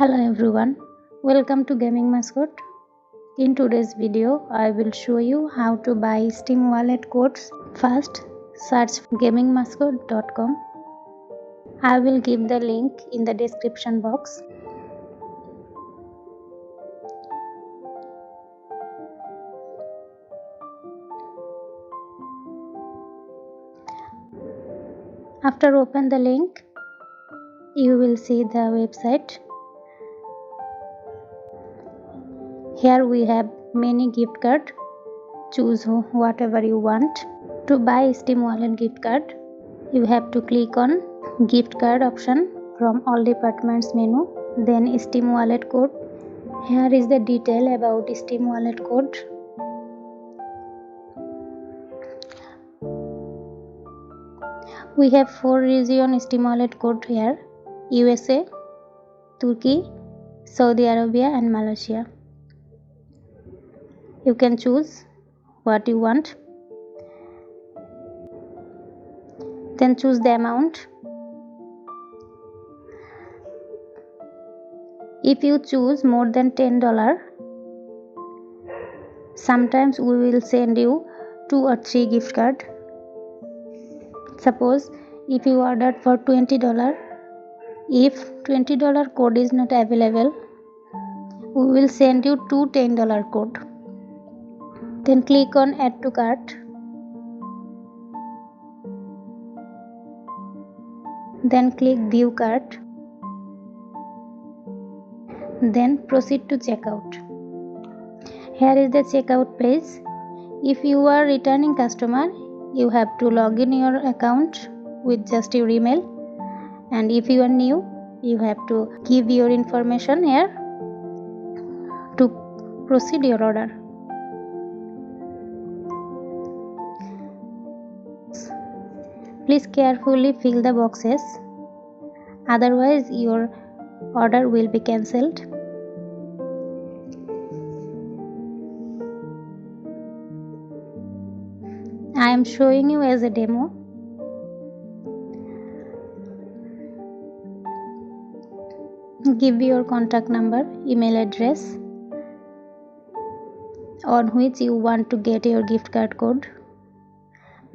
Hello everyone, welcome to Gaming Mascot. In today's video, I will show you how to buy Steam wallet codes. First, search gamingmascot.com. I will give the link in the description box. After open the link, you will see the website. Here we have many gift cards. Choose whatever you want. To buy Steam wallet gift card, you have to click on gift card option from all departments menu, then Steam wallet code. Here is the detail about Steam wallet code. We have 4 region Steam wallet code here: USA, Turkey, Saudi Arabia and Malaysia. You can choose what you want. Then choose the amount. If you choose more than $10, sometimes we will send you 2 or 3 gift cards. Suppose if you ordered for $20, if $20 code is not available, we will send you 2 $10 code. Then click on add to cart. Then click view cart. Then proceed to checkout. Here is the checkout page. If you are returning customer, you have to log in your account with just your email, and if you are new, you have to give your information here to proceed your order. Please carefully fill the boxes, otherwise your order will be cancelled. I am showing you as a demo. Give your contact number, email address on which you want to get your gift card code.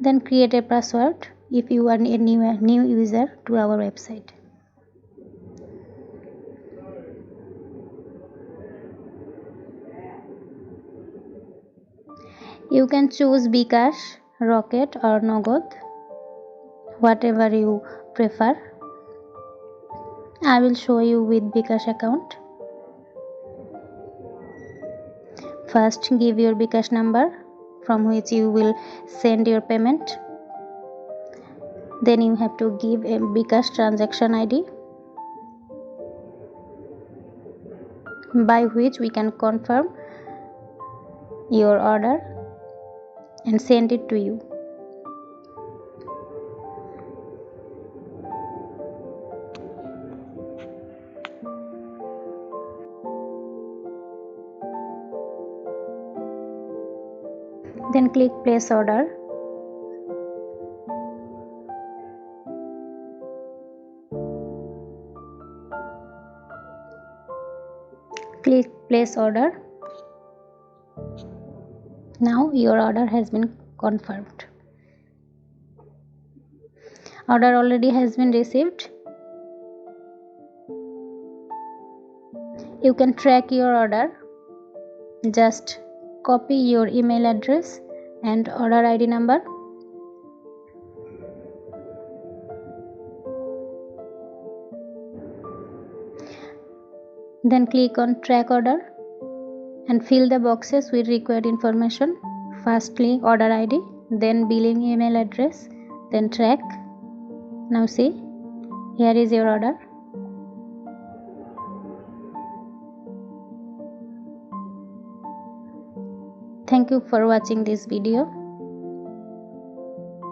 Then create a password if you are a new user to our website. You can choose Bkash, Rocket or Nogad, whatever you prefer. I will show you with Bkash account. First, give your Bkash number from which you will send your payment. Then you have to give a Bkash transaction ID by which we can confirm your order and send it to you. Then click place order. Click place order. Now your order has been confirmed. Order already has been received. You can track your order. Just copy your email address and order ID number. Then click on track order and fill the boxes with required information. Firstly order ID, then billing email address, then track. Now see, here is your order. Thank you for watching this video.